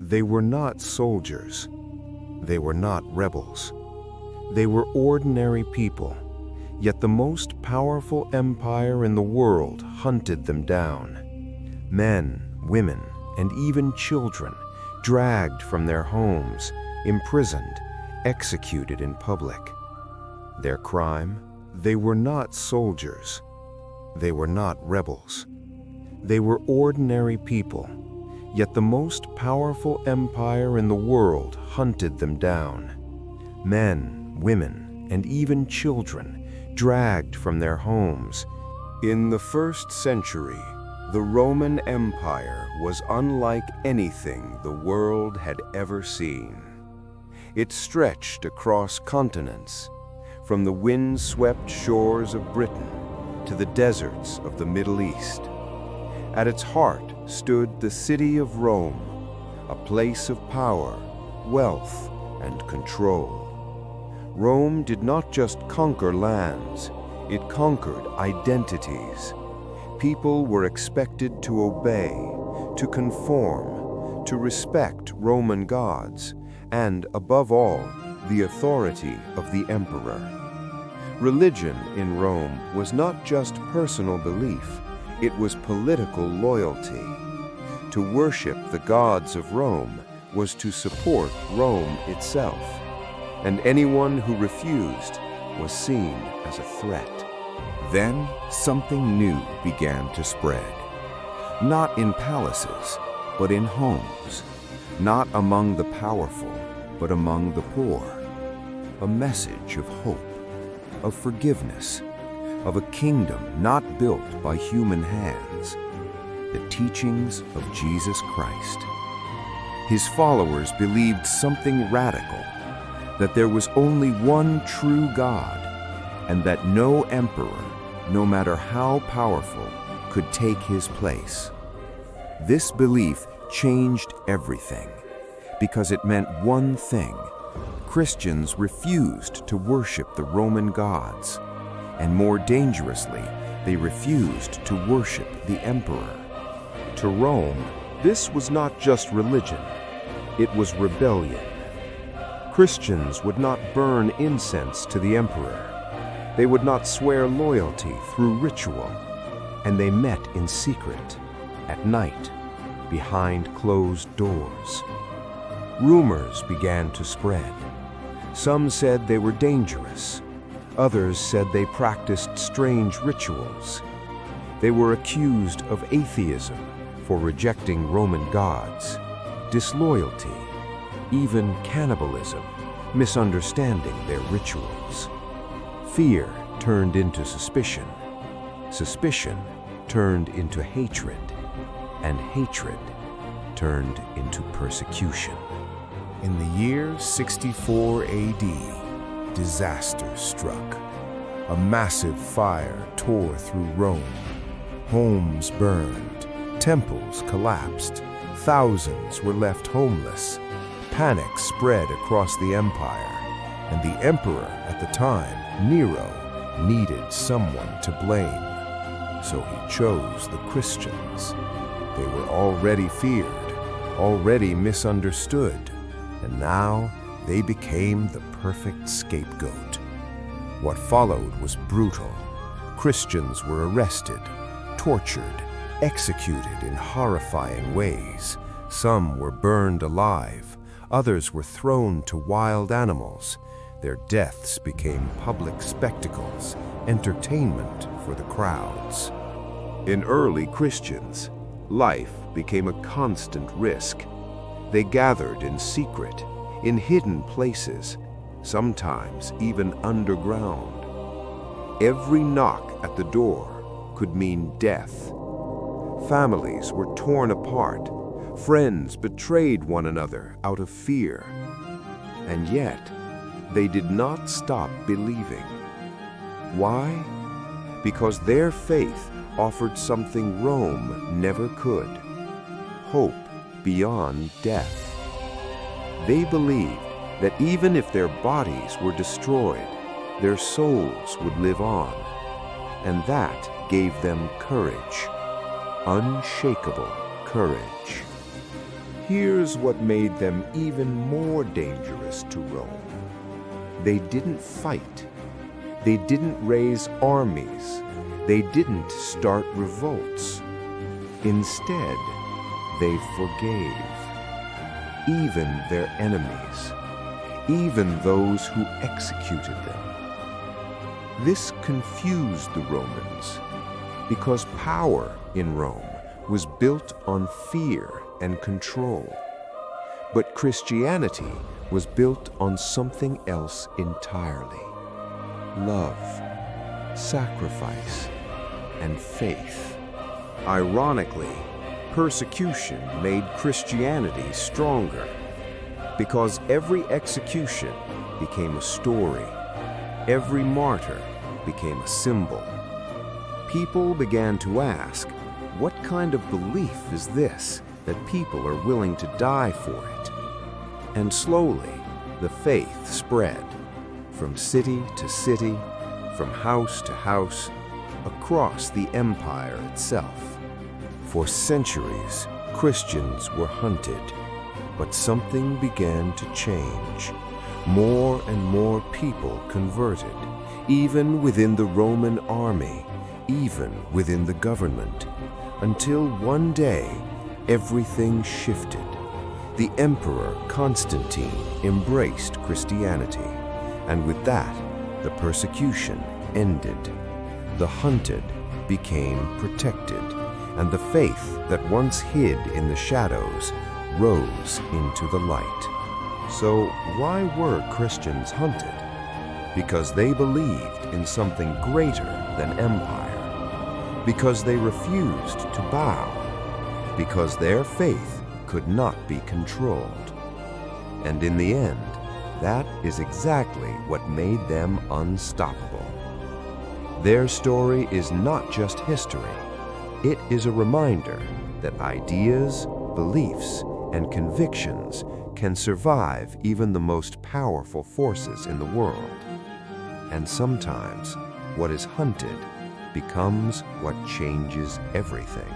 They were not soldiers. They were not rebels. They were ordinary people, yet the most powerful empire in the world hunted them down. Men, women, and even children, dragged from their homes, imprisoned, executed in public. Their crime? They were not soldiers. They were not rebels. They were ordinary people, yet the most powerful empire in the world hunted them down. Men, women, and even children, dragged from their homes. In the 1st century, the Roman Empire was unlike anything the world had ever seen. It stretched across continents, from the wind-swept shores of Britain to the deserts of the Middle East. At its heart stood the city of Rome, a place of power, wealth, and control. Rome did not just conquer lands, it conquered identities. People were expected to obey, to conform, to respect Roman gods, and, above all, the authority of the emperor. Religion in Rome was not just personal belief, it was political loyalty. To worship the gods of Rome was to support Rome itself, and anyone who refused was seen as a threat. Then something new began to spread. Not in palaces, but in homes. Not among the powerful, but among the poor. A message of hope, of forgiveness, of a kingdom not built by human hands. The teachings of Jesus Christ. His followers believed something radical, that there was only one true God, and that no emperor, no matter how powerful, could take his place. This belief changed everything, because it meant one thing. Christians refused to worship the Roman gods, and more dangerously, they refused to worship the emperor. To Rome, this was not just religion, it was rebellion. Christians would not burn incense to the emperor. They would not swear loyalty through ritual, and they met in secret, at night, behind closed doors. Rumors began to spread. Some said they were dangerous. Others said they practiced strange rituals. They were accused of atheism for rejecting Roman gods, disloyalty, even cannibalism, misunderstanding their rituals. Fear turned into suspicion. Suspicion turned into hatred. And hatred turned into persecution. In the year 64 AD, disaster struck. A massive fire tore through Rome. Homes burned, temples collapsed, thousands were left homeless. Panic spread across the empire, and the emperor at the time, Nero, needed someone to blame. So he chose the Christians. They were already feared, already misunderstood, and now they became the perfect scapegoat. What followed was brutal. Christians were arrested, tortured, executed in horrifying ways. Some were burned alive, others were thrown to wild animals. Their deaths became public spectacles, entertainment for the crowds. In early Christians, life became a constant risk. They gathered in secret, in hidden places, sometimes even underground. Every knock at the door could mean death. Families were torn apart. Friends betrayed one another out of fear. And yet, they did not stop believing. Why? Because their faith offered something Rome never could: hope beyond death. They believed that even if their bodies were destroyed, their souls would live on, and that gave them courage, unshakable courage. here's what made them even more dangerous to Rome. They didn't fight. They didn't raise armies. They didn't start revolts. Instead, they forgave. Even their enemies. Even those who executed them. This confused the Romans because power in Rome was built on fear and control. But Christianity was built on something else entirely: love, sacrifice, and faith. Ironically, persecution made Christianity stronger because every execution became a story. Every martyr became a symbol. People began to ask, what kind of belief is this that people are willing to die for it? And slowly, the faith spread from city to city, from house to house, across the empire itself. For centuries, Christians were hunted, but something began to change. More and more people converted, even within the Roman army, even within the government, until one day, everything shifted. The Emperor Constantine embraced Christianity, and with that, the persecution ended. The hunted became protected, and the faith that once hid in the shadows rose into the light. So why were Christians hunted? Because they believed in something greater than empire. Because they refused to bow. Because their faith could not be controlled. And in the end, that is exactly what made them unstoppable. Their story is not just history. It is a reminder that ideas, beliefs, and convictions can survive even the most powerful forces in the world. And sometimes, what is hunted becomes what changes everything.